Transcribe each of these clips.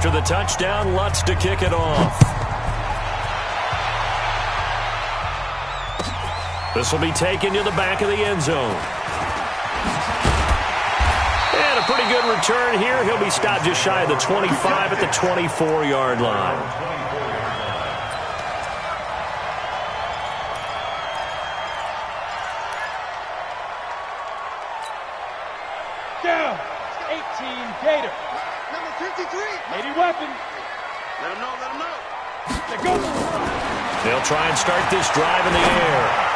After the touchdown, Lutz to kick it off. This will be taken to the back of the end zone. And a pretty good return here. He'll be stopped just shy of the 25 at the 24-yard line. Down. 18 Gator. Number 53. 80 weapon. Let him know, let him know. Let go. They'll try and start this drive in the air.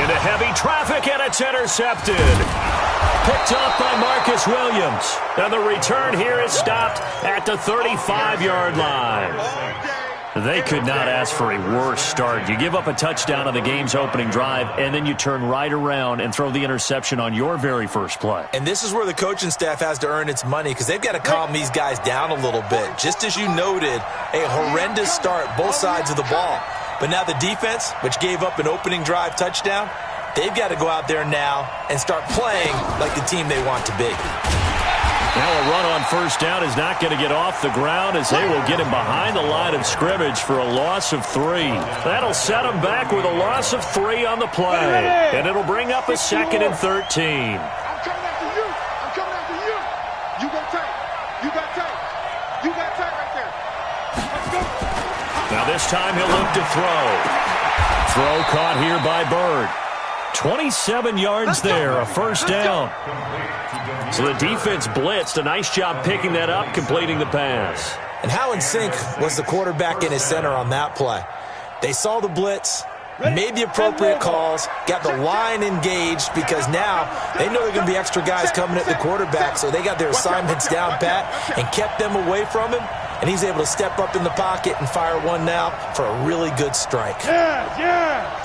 Into heavy traffic, and it's intercepted. Picked up by Marcus Williams. And the return here is stopped at the 35-yard line. They could not ask for a worse start. You give up a touchdown on the game's opening drive, and then you turn right around and throw the interception on your very first play. And this is where the coaching staff has to earn its money, because they've got to calm these guys down a little bit. Just as you noted, a horrendous start, both sides of the ball. But now the defense, which gave up an opening drive touchdown, they've got to go out there now and start playing like the team they want to be. Now a run on first down is not going to get off the ground, as they will get him behind the line of scrimmage for a loss of 3. That'll set him back with a loss of 3 on the play. And it'll bring up a 2nd and 13. I'm coming after you. I'm coming after you. You got tight. You got tight. You got tight right there. Let's go. Now this time he'll look to throw. Throw caught here by Bird. 27 yards there, a first down. So the defense blitzed. A nice job picking that up, completing the pass. And how in sync was the quarterback and his center on that play? They saw the blitz, made the appropriate calls, got the line engaged, because now they know there are going to be extra guys coming at the quarterback, so they got their assignments down pat and kept them away from him, and he's able to step up in the pocket and fire one now for a really good strike. Yeah.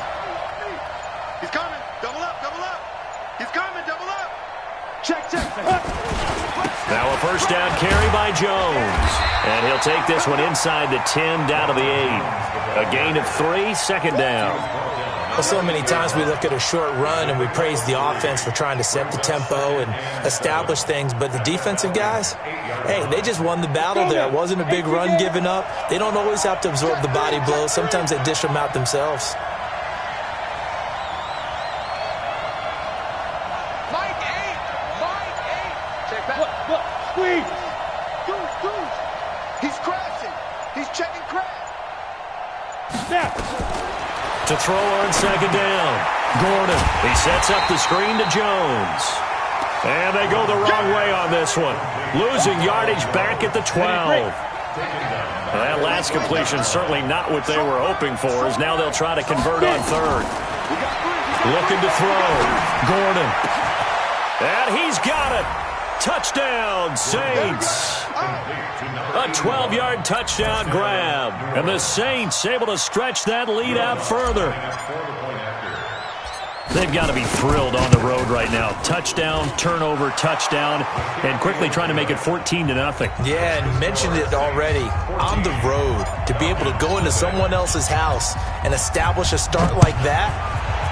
He's coming. Double up, double up. He's coming, double up. Check. Now a first down carry by Jones. And he'll take this one inside the 10 down to the 8. A gain of 3, second down. Well, so many times we look at a short run and we praise the offense for trying to set the tempo and establish things, but the defensive guys, hey, they just won the battle there. It wasn't a big run given up. They don't always have to absorb the body blows. Sometimes they dish them out themselves. Squeeze. Deuce. He's crashing. He's checking crash. Snap. To throw on second down. Gordon. He sets up the screen to Jones. And they go the wrong way on this one. Losing yardage back at the 12. That last completion certainly not what they were hoping for, as now they'll try to convert on third. Looking to throw. Gordon. And he's got it. Touchdown, Saints. A 12-yard touchdown grab. And the Saints able to stretch that lead out further. They've got to be thrilled on the road right now. Touchdown, turnover, touchdown, and quickly trying to make it 14-0. Yeah, and mentioned it already. On the road, to be able to go into someone else's house and establish a start like that,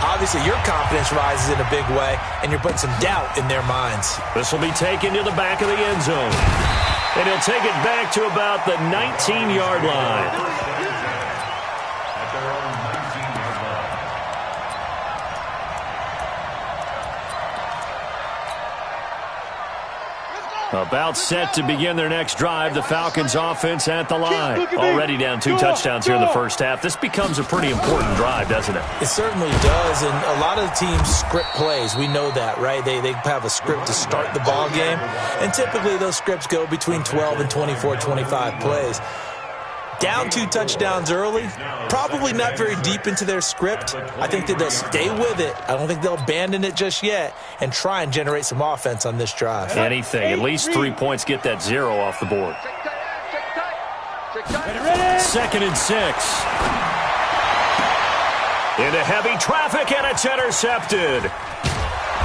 obviously your confidence rises in a big way, and you're putting some doubt in their minds. This will be taken to the back of the end zone. And he'll take it back to about the 19-yard line. About set to begin their next drive, the Falcons offense at the line. Already down 2 touchdowns here in the first half. This becomes a pretty important drive, doesn't it? It certainly does, and a lot of teams script plays. We know that, right? They have a script to start the ball game, and typically those scripts go between 12 and 24, 25 plays. Down 2 touchdowns early, probably not very deep into their script. I think that they'll stay with it. I don't think they'll abandon it just yet and try and generate some offense on this drive. Anything. At least 3 points, get that 0 off the board. Second and 6. Into heavy traffic, and it's intercepted.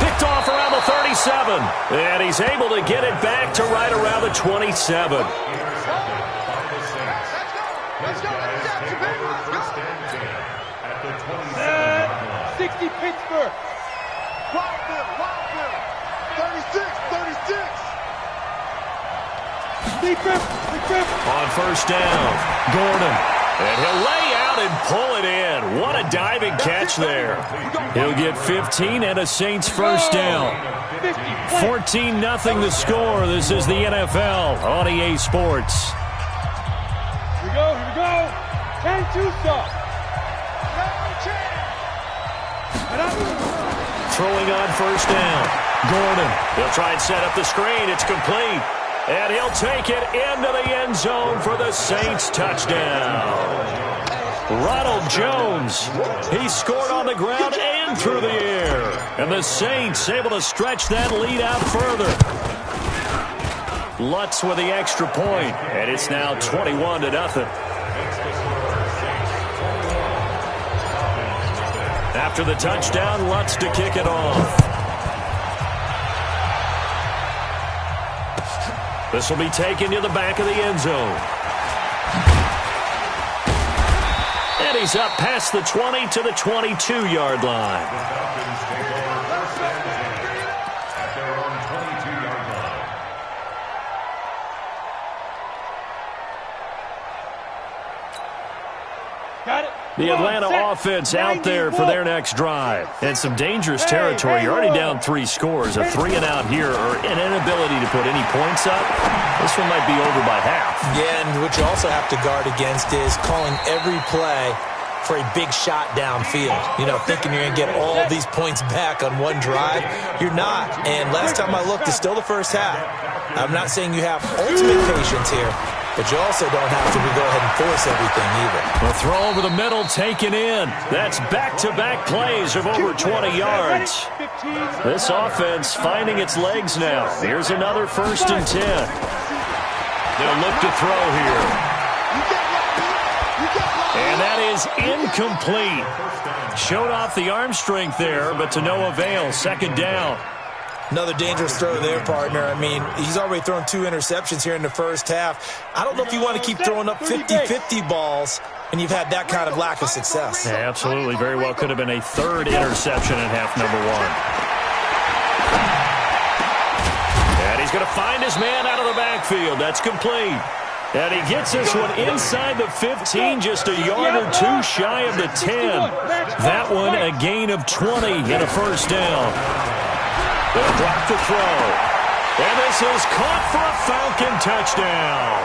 Picked off around the 37. And he's able to get it back to right around the 27. 60 Pittsburgh. Wild Bill. 36. On first down, Gordon. And he'll lay out and pull it in. What a diving catch there. He'll get 15 and a Saints first down. 14-0 the score. This is the NFL on EA Sports. Here we go. 10-2 stop. Throwing on first down. Gordon. He'll try and set up the screen. It's complete. And he'll take it into the end zone for the Saints touchdown. Ronald Jones, he scored on the ground and through the air. And the Saints able to stretch that lead out further. Lutz with the extra point, and it's now 21-0. After the touchdown, Lutz to kick it off. This will be taken to the back of the end zone. And he's up past the 20 to the 22-yard line. The Atlanta offense out there for their next drive. And some dangerous territory. You're already down 3 scores. A 3 and out here or an inability to put any points up. This one might be over by half. Yeah, and what you also have to guard against is calling every play for a big shot downfield. You know, thinking you're going to get all these points back on one drive. You're not. And last time I looked, it's still the first half. I'm not saying you have ultimate patience here, but you also don't have to go ahead and force everything either. A throw over the middle taken in. That's back-to-back plays of over 20 yards. This offense finding its legs now. Here's another 1st and 10. They'll look to throw here. And that is incomplete. Showed off the arm strength there, but to no avail. 2nd down. Another dangerous throw there, partner. I mean, he's already thrown 2 interceptions here in the first half. I don't know if you want to keep throwing up 50-50 balls when you've had that kind of lack of success. Yeah, absolutely. Very well could have been a 3rd interception in half number 1. And he's going to find his man out of the backfield. That's complete. And he gets this one inside the 15, just a yard or 2 shy of the 10. That one a gain of 20 in a first down. They'll drop the throw. And this is caught for a Falcon touchdown.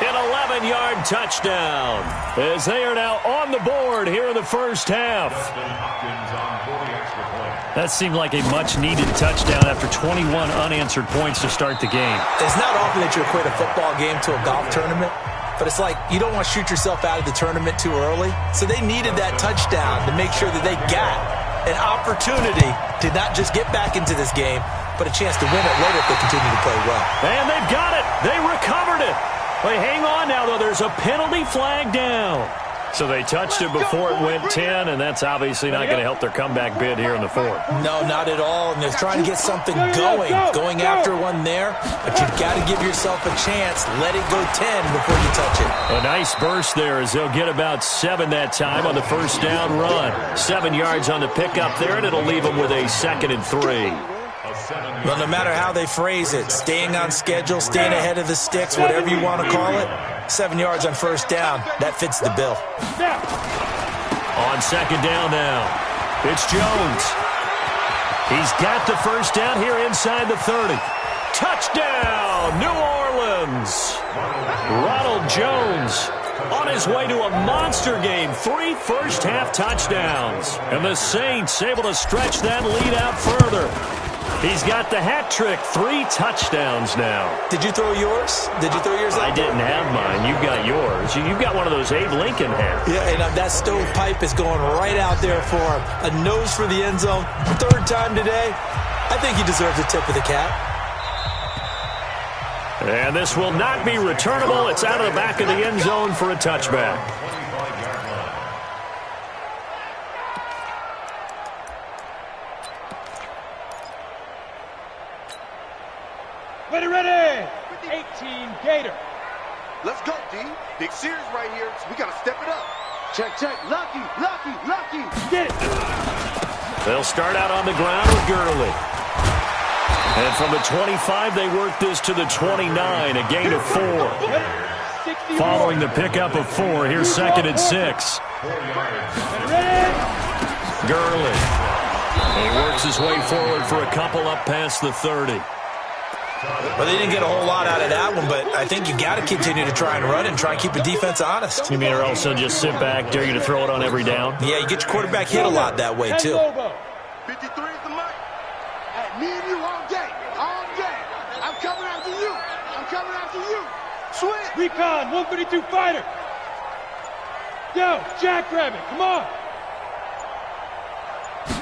An 11-yard touchdown as they are now on the board here in the first half. That seemed like a much-needed touchdown after 21 unanswered points to start the game. It's not often that you equate a football game to a golf tournament, but it's like you don't want to shoot yourself out of the tournament too early. So they needed that touchdown to make sure that they got an opportunity to not just get back into this game, but a chance to win it later if they continue to play well. And they've got it. They recovered it. They hang on now, though. There's a penalty flag down. So they touched it before it went 10, and that's obviously not going to help their comeback bid here in the 4th. No, not at all, and they're trying to get something going after one there, but you've got to give yourself a chance. Let it go 10 before you touch it. A nice burst there as they'll get about 7 that time on the first down run. 7 yards on the pickup there, and it'll leave them with a 2nd and 3. Well, no matter how they phrase it, staying on schedule, staying ahead of the sticks, whatever you want to call it, 7 yards on first down, that fits the bill. On 2nd down now, it's Jones. He's got the first down here inside the 30. Touchdown, New Orleans. Ronald Jones on his way to a monster game. 3 first-half touchdowns. And the Saints able to stretch that lead out further. He's got the hat trick. 3 touchdowns now. Did you throw yours? Did you throw yours out? I didn't have mine. You've got yours. You've got one of those Abe Lincoln hats. Yeah, and that stovepipe is going right out there for him. A nose for the end zone. 3rd time today. I think he deserves a tip of the cap. And this will not be returnable. It's out of the back of the end zone for a touchback. Ready. 18 Gator. Let's go, D. Big series right here. So we got to step it up. Check. Lucky. Get it. They'll start out on the ground with Gurley. And from the 25, they work this to the 29, a gain of 4. Following the pickup of 4, here's 2nd and 6. Gurley. He works his way forward for a couple up past the 30. Well, they didn't get a whole lot out of that one, but I think you got to continue to try and run and try and keep the defense honest. You mean or else they'll just sit back, dare you to throw it on every down? Yeah, you get your quarterback hit a lot that way, too. 53 is the mic. Hey, me and you all day. All day. I'm coming after you. I'm coming after you. Switch. Recon, 132 fighter. Yo, jackrabbit, come on.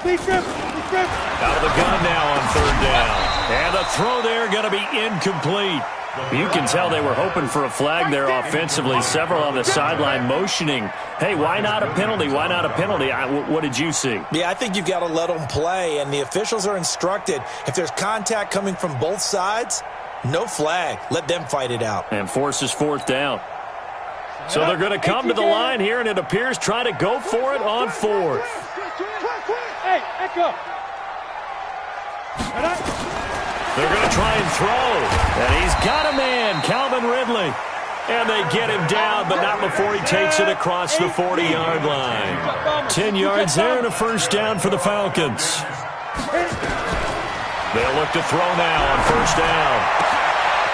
Please grip. Out of the gun now on 3rd down. And the throw there going to be incomplete. You can tell they were hoping for a flag there offensively. Several on the sideline motioning. Hey, why not a penalty? Why not a penalty? What did you see? Yeah, I think you've got to let them play, and the officials are instructed. If there's contact coming from both sides, no flag. Let them fight it out. And forces 4th down. So they're going to come to the line here, and it appears try to go for it on 4th. Hey, Echo. They're going to try and throw. And he's got a man, Calvin Ridley. And they get him down, but not before he takes it across the 40-yard line. 10 yards there and a 1st down for the Falcons. They'll look to throw now on 1st down.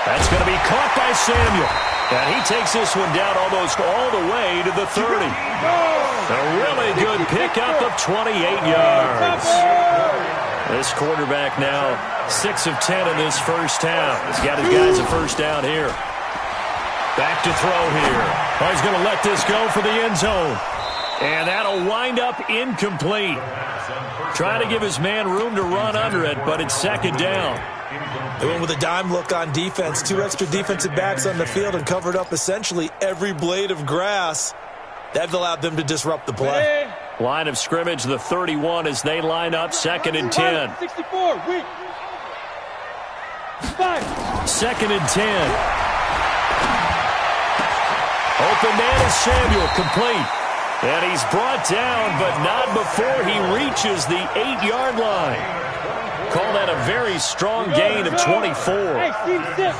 That's going to be caught by Samuel. And he takes this one down almost all the way to the 30. A really good pickup of 28 yards. This quarterback now 6 of 10 in this 1st half. He's got his guys a 1st down here. Back to throw here. Oh, he's going to let this go for the end zone. And that'll wind up incomplete. Trying to give his man room to run under it, but it's 2nd down. They went with a dime look on defense. 2 extra defensive backs on the field and covered up essentially every blade of grass. That allowed them to disrupt the play. Line of scrimmage, the 31, as they line up 2nd and 10. 64, weak. 2nd and 10. Open man is Samuel, complete. And he's brought down, but not before he reaches the 8-yard line. Call that a very strong gain of 24. Hey, team 6.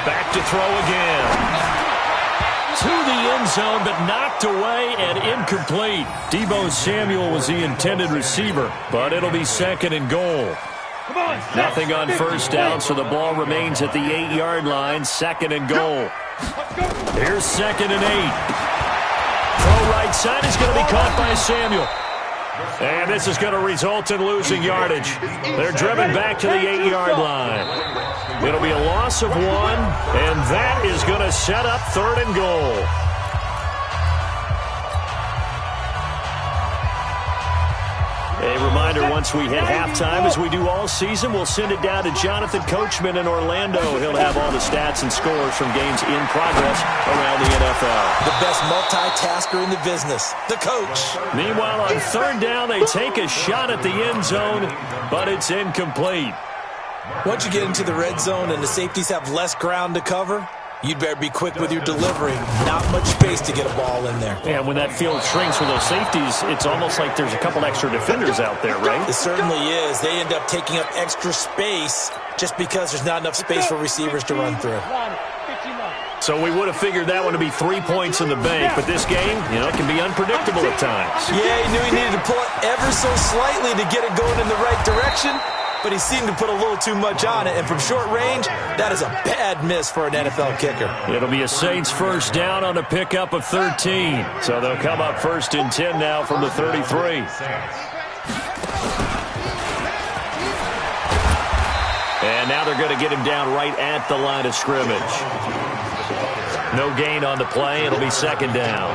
Back to throw again. To the end zone, but knocked away and incomplete. Deebo Samuel was the intended receiver, but it'll be 2nd and goal. Nothing on 1st down, so the ball remains at the 8-yard line. 2nd and goal. Here's 2nd and 8. Throw right side is going to be caught by Samuel. And this is going to result in losing yardage. They're driven back to the 8-yard line. It'll be a loss of 1, and that is going to set up 3rd and goal. A reminder, once we hit halftime, as we do all season, we'll send it down to Jonathan Coachman in Orlando. He'll have all the stats and scores from games in progress around the NFL. The best multitasker in the business, the coach. Meanwhile, on 3rd down, they take a shot at the end zone, but it's incomplete. Once you get into the red zone and the safeties have less ground to cover, you'd better be quick with your delivery. Not much space to get a ball in there. And when that field shrinks with those safeties, it's almost like there's a couple extra defenders out there, right? It certainly is. They end up taking up extra space just because there's not enough space for receivers to run through. So we would have figured that one to be 3 points in the bank, but this game, it can be unpredictable at times. Yeah, he knew he needed to pull it ever so slightly to get it going in the right direction, but he seemed to put a little too much on it, and from short range, that is a bad miss for an NFL kicker. It'll be a Saints 1st down on a pickup of 13. So they'll come up 1st and 10 now from the 33. And now they're going to get him down right at the line of scrimmage. No gain on the play. It'll be 2nd down.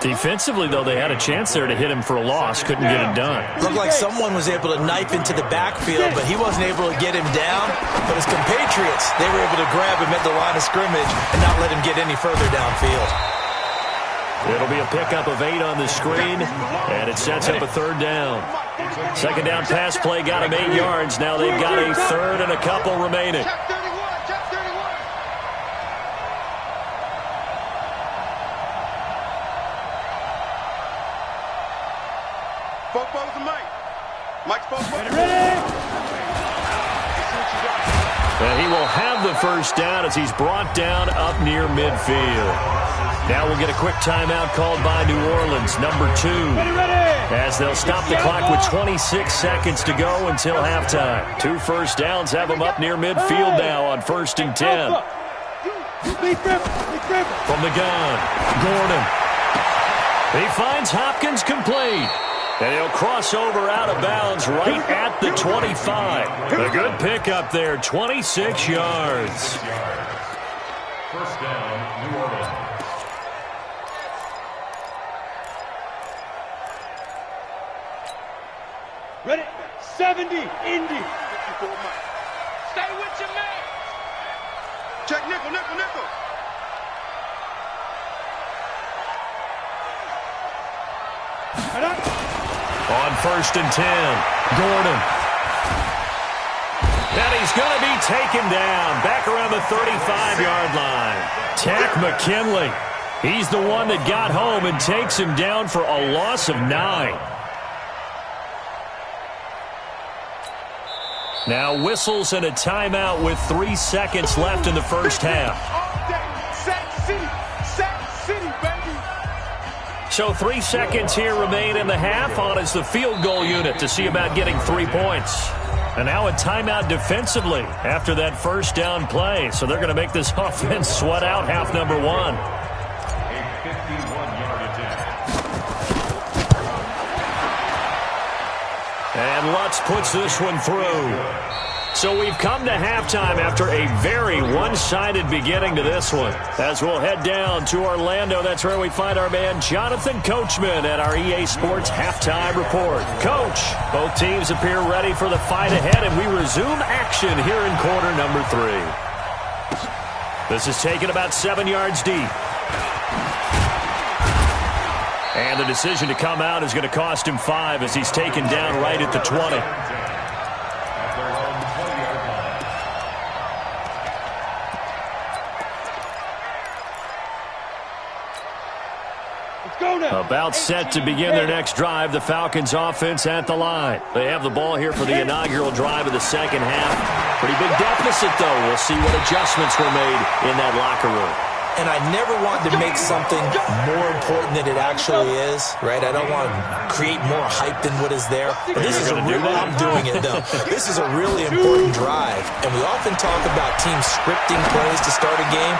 Defensively, though, they had a chance there to hit him for a loss. Couldn't get it done. Looked like someone was able to knife into the backfield, but he wasn't able to get him down. But his compatriots, they were able to grab him at the line of scrimmage and not let him get any further downfield. It'll be a pickup of 8 on the screen, and it sets up a 3rd down. 2nd down pass play got him 8 yards. Now they've got a 3rd and a couple remaining. Football's Mike's supposed to Ready? And he will have the first down as he's brought down up near midfield. Now we'll get a quick timeout called by New Orleans, number 2. As they'll stop the clock with 26 seconds to go until halftime. 2 first downs have them up near midfield now on 1st and 10. From the gun, Gordon. He finds Hopkins complete. And he'll cross over out of bounds right at the 25. A good pickup there, 26 yards. First down, New Orleans. Ready? 70, Indy. stay with your man. Check nickel, nickel, nickel. On 1st and 10, Gordon. And he's going to be taken down back around the 35-yard line. Tack McKinley. He's the one that got home and takes him down for a loss of 9. Now whistles and a timeout with 3 seconds left in the first half. So 3 seconds here remain in the half. On is the field goal unit to see about getting 3 points. And now a timeout defensively after that first down play. So they're going to make this offense sweat out half number 1. A 51-yard attempt. And Lutz puts this one through. So we've come to halftime after a very one-sided beginning to this one. As we'll head down to Orlando, that's where we find our man Jonathan Coachman at our EA Sports Halftime Report. Coach, both teams appear ready for the fight ahead, and we resume action here in quarter number 3. This is taken about 7 yards deep. And the decision to come out is going to cost him 5 as he's taken down right at the 20. About set to begin their next drive, the Falcons offense at the line. They have the ball here for the inaugural drive of the second half. Pretty big deficit, though. We'll see what adjustments were made in that locker room. And I never want to make something more important than it actually is, right? I don't want to create more hype than what is there. But this is a real, I'm doing it, though. This is a really important drive. And we often talk about teams scripting plays to start a game.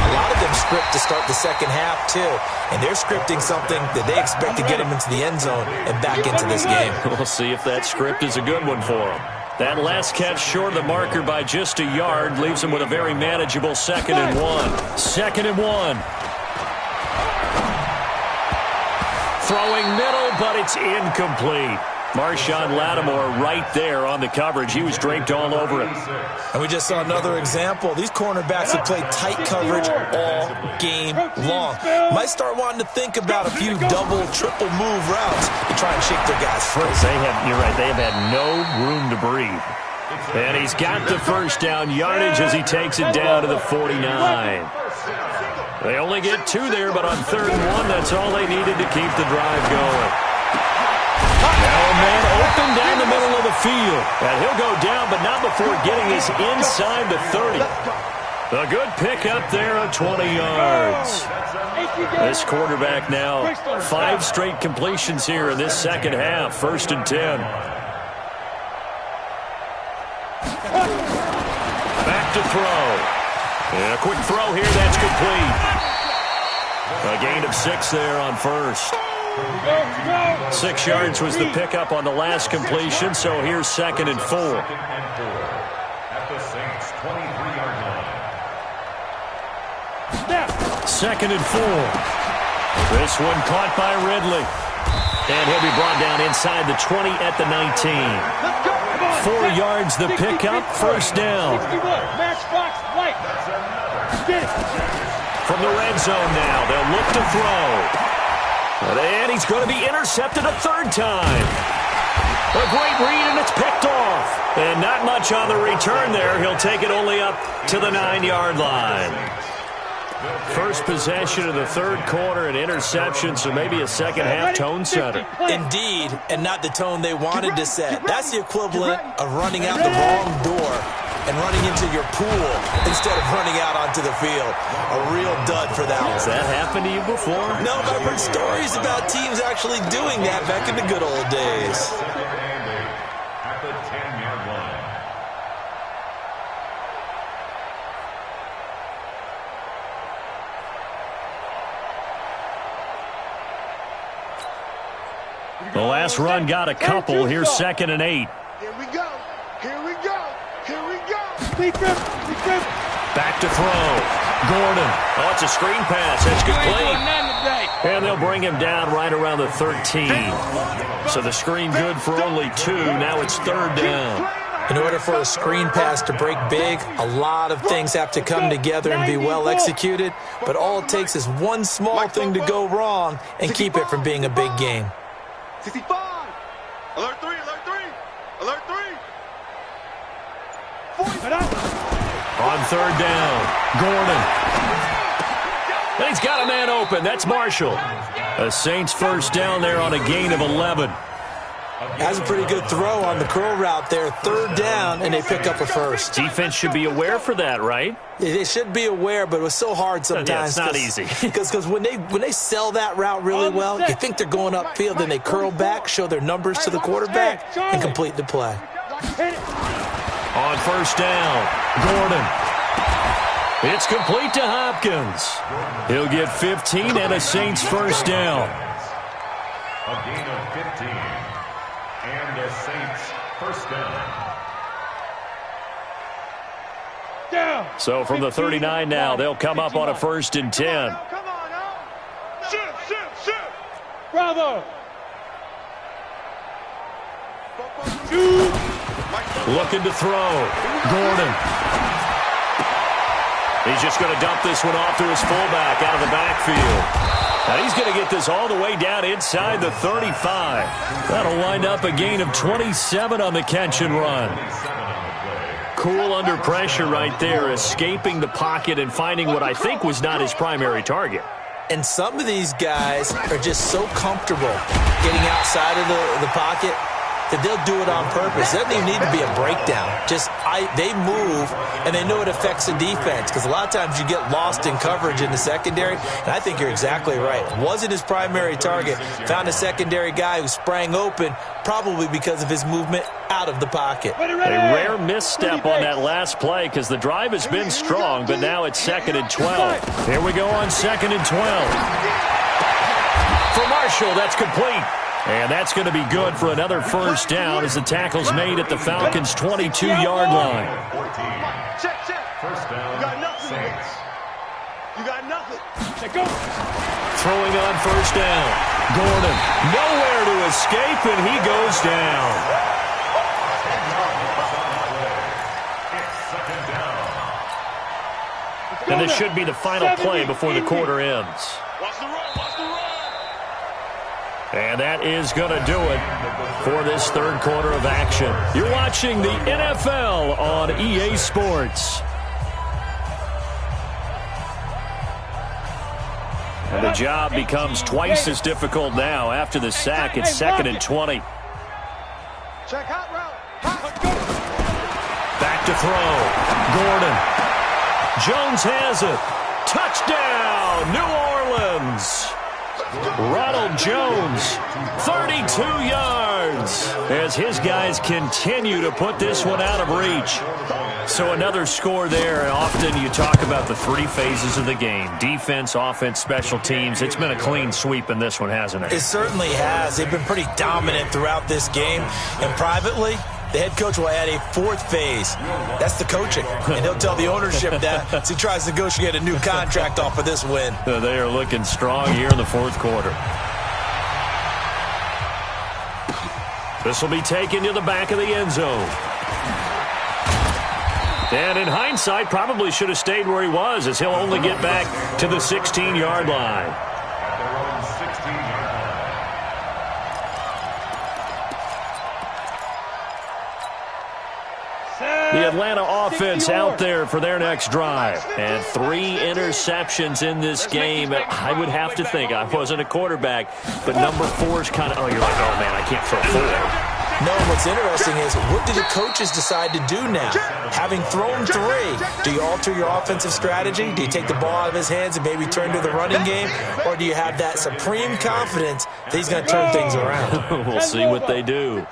A lot of them script to start the second half, too. And they're scripting something that they expect to get them into the end zone and back into this game. We'll see if that script is a good one for them. That last catch short of the marker by just a yard leaves him with a very manageable 2nd and 1. 2nd and 1. Throwing middle, but it's incomplete. Marshawn Lattimore right there on the coverage. He was draped all over it. And we just saw another example. These cornerbacks have played tight coverage all game long. Might start wanting to think about a few double, triple move routes to try and shake their guys free. You're right, they have had no room to breathe. And he's got the first down yardage as he takes it down to the 49. They only get 2 there, but on 3rd and 1, that's all they needed to keep the drive going. Now a man open down the middle of the field. And he'll go down, but not before getting this inside the 30. A good pickup there of 20 yards. This quarterback now 5 straight completions here in this second half. 1st and 10. Back to throw. And a quick throw here. That's complete. A gain of 6 there on 1st. 6 yards was the pickup on the last completion, so here's 2nd and 4. At the Saints' 23-yard line. 2nd and 4. This one caught by Ridley. And he'll be brought down inside the 20 at the 19. 4 yards the pickup, 1st down. From the red zone now, they'll look to throw. And he's going to be intercepted a 3rd time. A great read, and it's picked off. And not much on the return there. He'll take it only up to the 9-yard line. First possession of the third quarter, an interception, so maybe a second-half tone setter. Indeed, and not the tone they wanted to set. That's the equivalent of running out the wrong door and running into your pool instead of running out onto the field. A real dud for that one. Has that happened to you before? No, but I've heard stories about teams actually doing that back in the good old days. At the 10-yard line. The last run got a couple. Here's 2nd and 8. Here we go. Here we go. Here we go. Back to throw. Gordon. Oh, it's a screen pass. That's complete. And they'll bring him down right around the 13. So the screen good for only 2. Now it's 3rd down. In order for a screen pass to break big, a lot of things have to come together and be well executed. But all it takes is one small thing to go wrong and keep it from being a big game. 65. Alert 3, alert 3. Alert 3. 40. On 3rd down, Gordon. And he's got a man open. That's Marshall. The Saints first down there on a gain of 11. That's a pretty good throw on the curl route there. 3rd down, and they pick up a first. Defense should be aware for that, right? They should be aware, but it was so hard sometimes. Yeah, it's not easy. Because when they sell that route really well, you think they're going upfield, then they curl back, show their numbers to the quarterback, and complete the play. On 1st down, Gordon. It's complete to Hopkins. He'll get 15 and a Saints first down. A gain of 15. And the Saints first down. So from the 39 now, they'll come up on a 1st and 10. Come on now. Shoot. Bravo. Looking to throw. Gordon. He's just going to dump this one off to his fullback out of the backfield. And he's going to get this all the way down inside the 35. That'll wind up a gain of 27 on the catch and run. Cool under pressure right there, escaping the pocket and finding what I think was not his primary target. And some of these guys are just so comfortable getting outside of the pocket that they'll do it on purpose. It doesn't even need to be a breakdown. They move, and they know it affects the defense, because a lot of times you get lost in coverage in the secondary, and I think you're exactly right. Wasn't his primary target. Found a secondary guy who sprang open, probably because of his movement out of the pocket. A rare misstep on that last play, because the drive has been strong, but now it's 2nd and 12. Here we go on 2nd and 12. For Marshall, that's complete. And that's going to be good for another first down as the tackle's made at the Falcons' 22-yard line. Check. First down. You got nothing. Saints. You got nothing. Go. Throwing on 1st down. Gordon, nowhere to escape, and he goes down. It's 2nd down. And this should be the final play before the quarter ends. Watch the run. And that is going to do it for this third quarter of action. You're watching the NFL on EA Sports. And the job becomes twice as difficult now. After the sack, it's 2nd and 20. Check hot route. Back to throw. Gordon. Jones has it. Touchdown, New Orleans. Ronald Jones, 32 yards, as his guys continue to put this one out of reach. So another score there, and often you talk about the 3 phases of the game: defense, offense, special teams. It's been a clean sweep in this one, hasn't it? It certainly has. They've been pretty dominant throughout this game, and privately, the head coach will add a 4th phase. That's the coaching. And he'll tell the ownership that as he tries to negotiate a new contract off of this win. They are looking strong here in the 4th quarter. This will be taken to the back of the end zone. And in hindsight, probably should have stayed where he was, as he'll only get back to the 16-yard line. At their own 16-yard line. Yeah, Atlanta offense out there for their next drive. And 3 interceptions in this game. I would have to think, I wasn't a quarterback, but number 4's kind of, you're like, oh, man, I can't throw 4. No, what's interesting is, what do the coaches decide to do now? Having thrown 3, do you alter your offensive strategy? Do you take the ball out of his hands and maybe turn to the running game? Or do you have that supreme confidence that he's going to turn things around? We'll see what they do.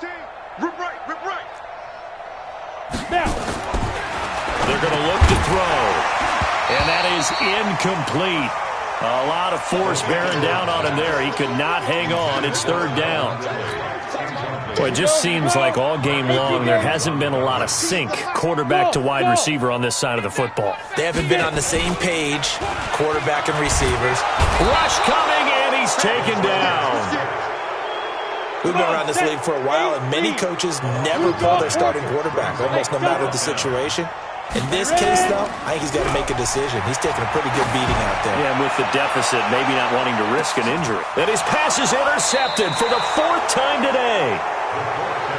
Rip right. Now. They're going to look to throw. And that is incomplete. A lot of force bearing down on him there. He could not hang on. It's 3rd down. Well, it just seems like all game long there hasn't been a lot of sync quarterback to wide receiver on this side of the football. They haven't been on the same page, quarterback and receivers. Rush coming, and he's taken down. We've been around this league for a while, and many coaches never pull their starting quarterback, almost no matter the situation. In this case, though, I think he's got to make a decision. He's taking a pretty good beating out there. Yeah, and with the deficit, maybe not wanting to risk an injury. And his pass is intercepted for the 4th time today.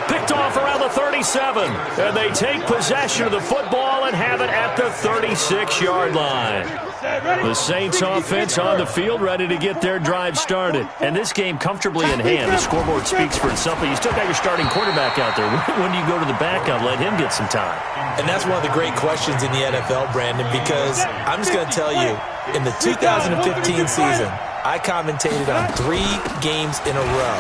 Picked off around the 37. And they take possession of the football and have it at the 36-yard line. The Saints offense on the field, ready to get their drive started. And this game comfortably in hand. The scoreboard speaks for itself, but you still got your starting quarterback out there. When do you go to the backup, let him get some time? And that's one of the great questions in the NFL, Brandon, because I'm just going to tell you, in the 2015 season, I commentated on 3 games in a row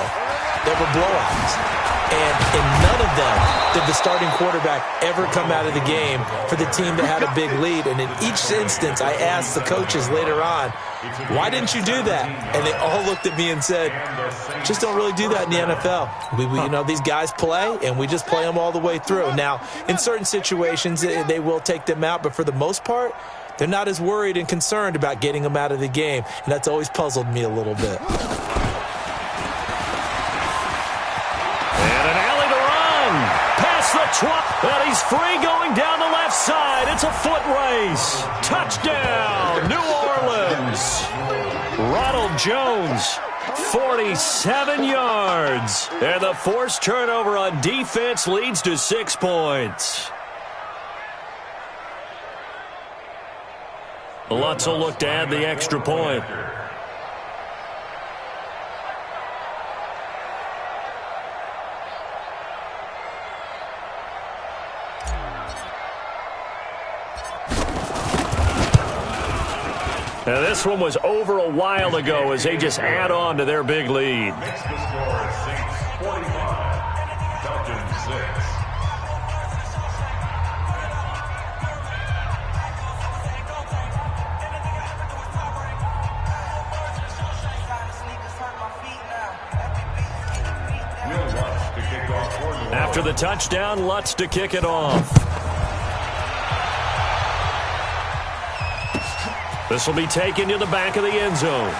that were blowouts. And in none of them did the starting quarterback ever come out of the game for the team that had a big lead. And in each instance, I asked the coaches later on, why didn't you do that? And they all looked at me and said, just don't really do that in the NFL. You know, these guys play, and we just play them all the way through. Now, in certain situations, they will take them out, but for the most part, they're not as worried and concerned about getting them out of the game. And that's always puzzled me a little bit. And he's free going down the left side. It's a foot race. Touchdown, New Orleans. Ronald Jones, 47 yards. And the forced turnover on defense leads to 6 points. Lutz will look to add the extra point. Now, this one was over a while ago as they just add on to their big lead. Makes the score Saints 45, Falcons 6. After the touchdown, Lutz to kick it off. This will be taken to the back of the end zone.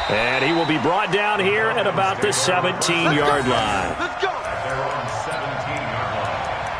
And he will be brought down here at about the 17-yard line. Let's go. They're on 17-yard line.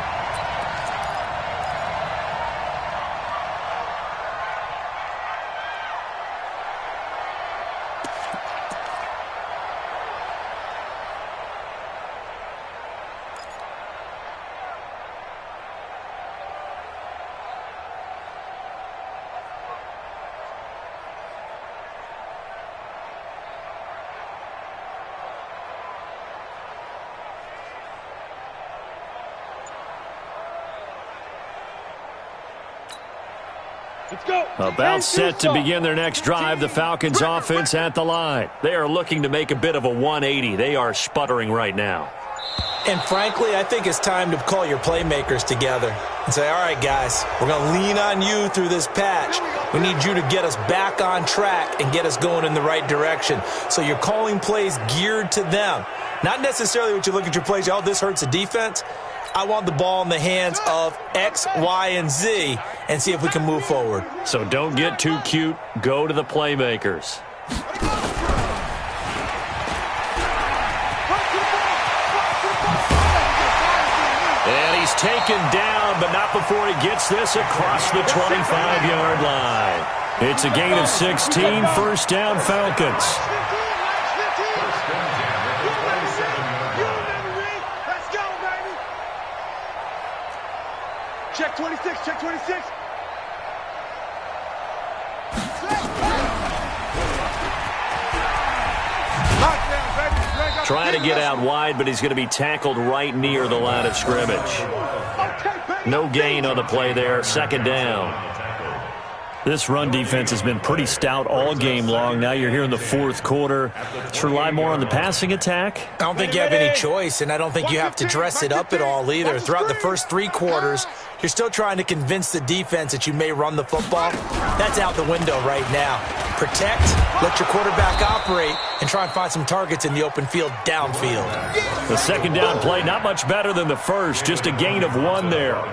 Let's go. About set to begin their next drive, the Falcons offense at the line. They are looking to make a bit of a 180. They are sputtering right now. And frankly, I think it's time to call your playmakers together and say, all right, guys, we're going to lean on you through this patch. We need you to get us back on track and get us going in the right direction. So you're calling plays geared to them. Not necessarily what you look at your plays, oh, this hurts the defense. I want the ball in the hands of X, Y, and Z and see if we can move forward. So don't get too cute. Go to the playmakers. And he's taken down, but not before he gets this across the 25-yard line. It's a gain of 16, first down Falcons. Check 26, check 26. Trying to get out wide, but he's going to be tackled right near the line of scrimmage. No gain on the play there. Second down. This run defense has been pretty stout all game long. Now you're here in the fourth quarter. Let's rely more on the passing attack. I don't think you have any choice, and I don't think you have to dress it up at all either. Throughout the first 3 quarters, you're still trying to convince the defense that you may run the football. That's out the window right now. Protect, let your quarterback operate, and try and find some targets in the open field downfield. The second down play, not much better than the first, just a gain of 1 there.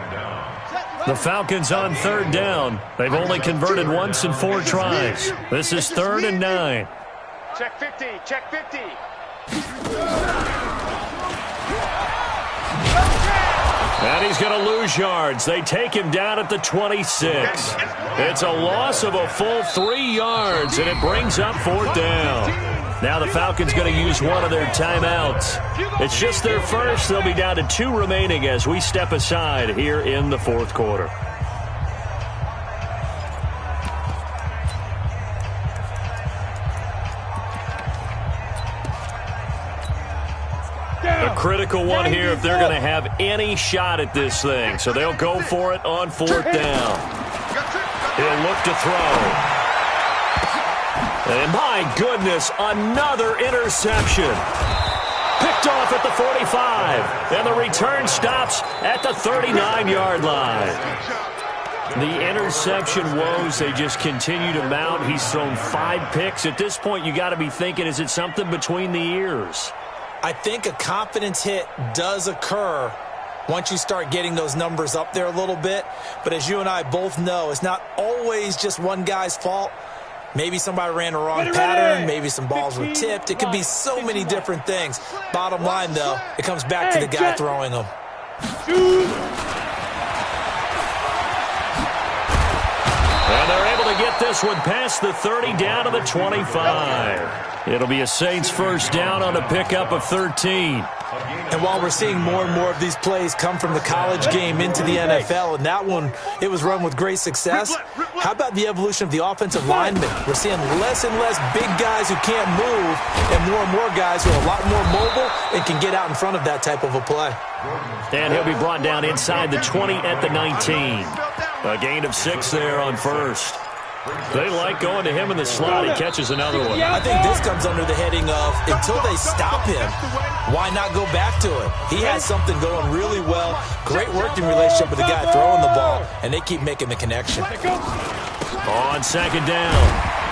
The Falcons on third down. They've only converted once in 4 tries. This is 3rd and 9. Check 50, check 50. And he's going to lose yards. They take him down at the 26. It's a loss of a full 3 yards, and it brings up 4th down. Now the Falcons going to use one of their timeouts. It's just their first. They'll be down to 2 remaining as we step aside here in the 4th quarter. A critical one here if they're going to have any shot at this thing. So they'll go for it on 4th down. He'll look to throw. And my goodness, another interception. Picked off at the 45. And the return stops at the 39-yard line. The interception woes, they just continue to mount. He's thrown 5 picks. At this point, you got to be thinking, is it something between the ears? I think a confidence hit does occur once you start getting those numbers up there a little bit. But as you and I both know, it's not always just one guy's fault. Maybe somebody ran a wrong pattern. Maybe some balls were tipped. It could be so many different things. Bottom line, though, it comes back to the guy throwing them. And they're able to get this one past the 30 down to the 25. It'll be a Saints first down on a pickup of 13. And while we're seeing more and more of these plays come from the college game into the NFL, and that one, it was run with great success, how about the evolution of the offensive linemen? We're seeing less and less big guys who can't move and more guys who are a lot more mobile and can get out in front of that type of a play. And he'll be brought down inside the 20 at the 19. A gain of 6 there on first. They like going to him in the slot. He catches another one. I think this comes under the heading of, until they stop him, why not go back to it? He has something going really well. Great working relationship with the guy throwing the ball, and they keep making the connection. On second down,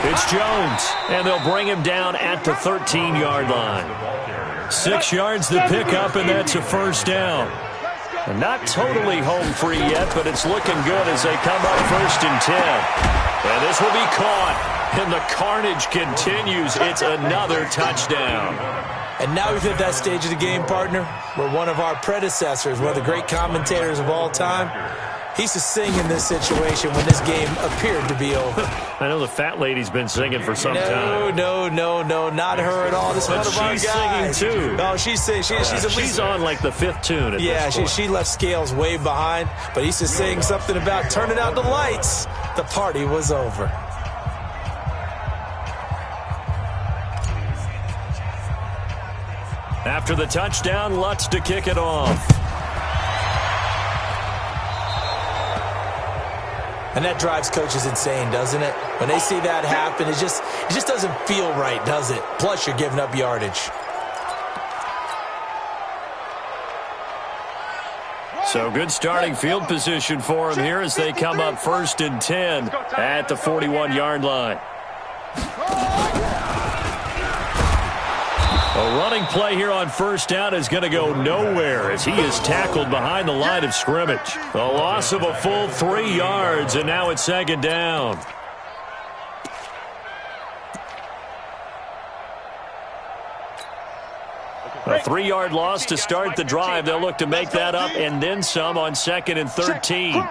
it's Jones, and they'll bring him down at the 13-yard line. 6 yards to pick up, and that's a first down. Not totally home free yet, but it's looking good as they come up 1st and 10. And this will be caught, and the carnage continues. It's another touchdown. And now we've hit that stage of the game, partner, where one of our predecessors, one of the great commentators of all time, he used to sing in this situation when this game appeared to be over. I know the fat lady's been singing for some time. No, not her at all. This is one of our guys. She's singing too. No, she's singing. She's on like the 5th tune at this point. She left Scales way behind, but he used to sing something about turning out the lights. The party was over. After the touchdown, Lutz to kick it off. And that drives coaches insane, doesn't it? When they see that happen, it just doesn't feel right, does it? Plus, you're giving up yardage. So good starting field position for him here as they come up 1st and 10 at the 41-yard line. A running play here on first down is going to go nowhere as he is tackled behind the line of scrimmage. A loss of a full 3 yards, and now it's 2nd down. A 3-yard loss to start the drive. They'll look to make that up and then some on 2nd and 13.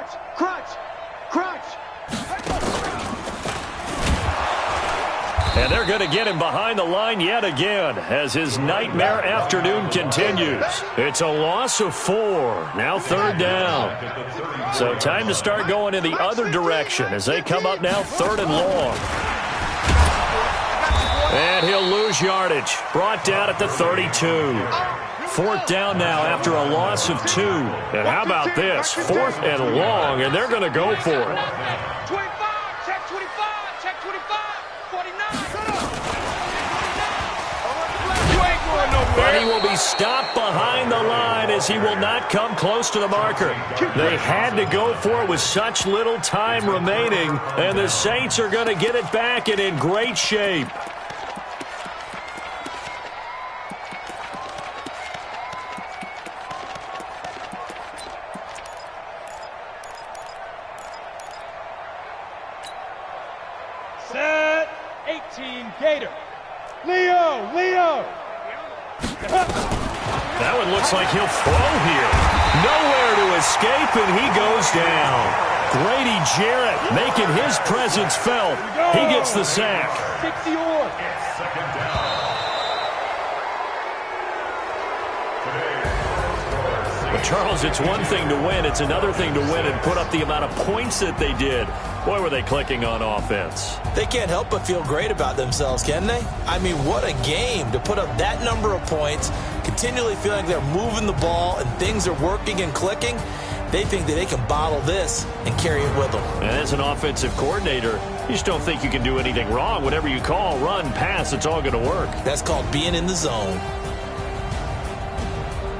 And they're going to get him behind the line yet again as his nightmare afternoon continues. It's a loss of 4. Now 3rd down. So time to start going in the other direction as they come up now 3rd and long. And he'll lose yardage. Brought down at the 32. 4th down now after a loss of 2. And how about this? 4th and long, and they're going to go for it. 25, check 25, check 25, 49. You ain't going nowhere. But he will be stopped behind the line as he will not come close to the marker. They had to go for it with such little time remaining, and the Saints are going to get it back and in great shape. Set 18 Gator. Leo. That one looks like he'll throw here. Nowhere to escape, and he goes down. Grady Jarrett making his presence felt. He gets the sack. 60 on. But Charles, it's one thing to win. It's another thing to win and put up the amount of points that they did. Boy, were they clicking on offense. They can't help but feel great about themselves, can they? I mean, what a game to put up that number of points, continually feeling like they're moving the ball and things are working and clicking. They think that they can bottle this and carry it with them. And as an offensive coordinator, you just don't think you can do anything wrong. Whatever you call, run, pass, it's all going to work. That's called being in the zone.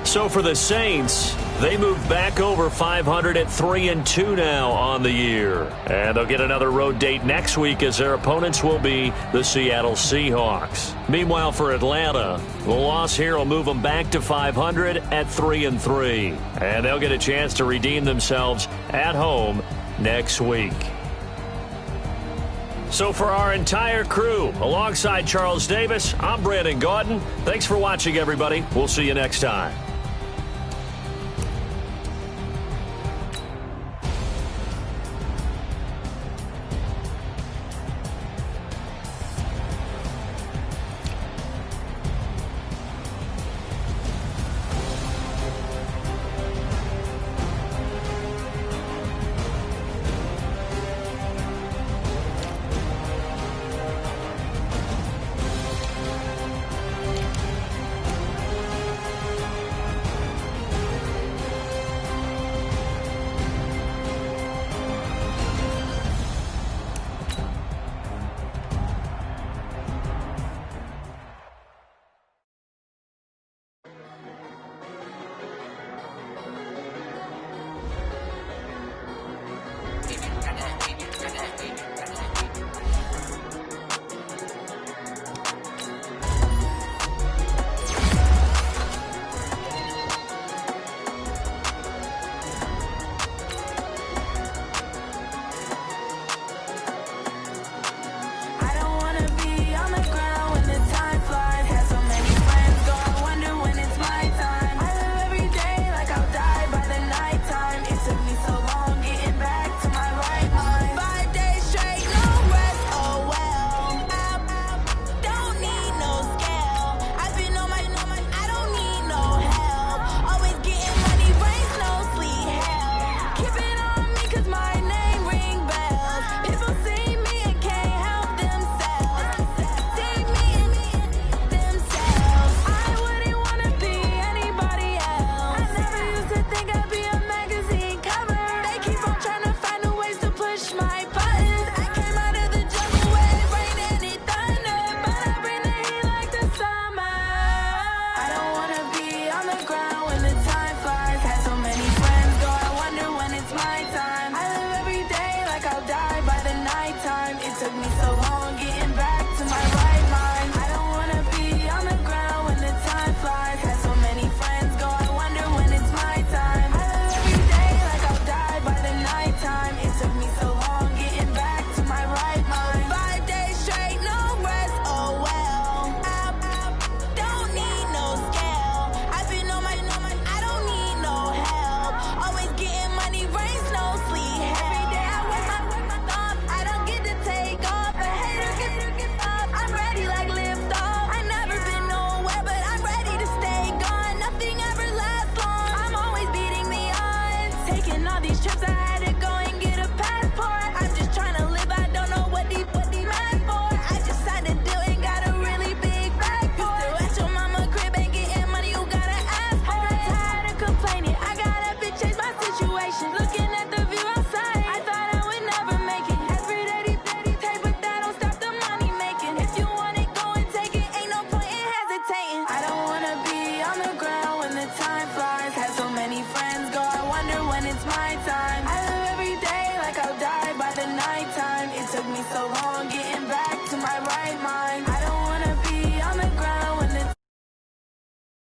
So for the Saints, they move back over 500 at 3-2 now on the year. And they'll get another road date next week as their opponents will be the Seattle Seahawks. Meanwhile, for Atlanta, the loss here will move them back to 500 at 3-3. And they'll get a chance to redeem themselves at home next week. So for our entire crew, alongside Charles Davis, I'm Brandon Gaudin. Thanks for watching, everybody. We'll see you next time. And all these trips I had to go and get a passport. I'm just trying to live, I don't know what these mad for. I just signed a deal and got a really big bag for it. You still at your mama crib and getting money, you gotta ask for it. I'm tired of complaining, I gotta bitch change my situation. Looking at the view outside, I thought I would never make it. Every day they take, but that don't stop the money making. If you want it, go and take it, ain't no point in hesitating. I don't wanna be on the ground when the time flies. Had so many friends go, I wonder when it's my time.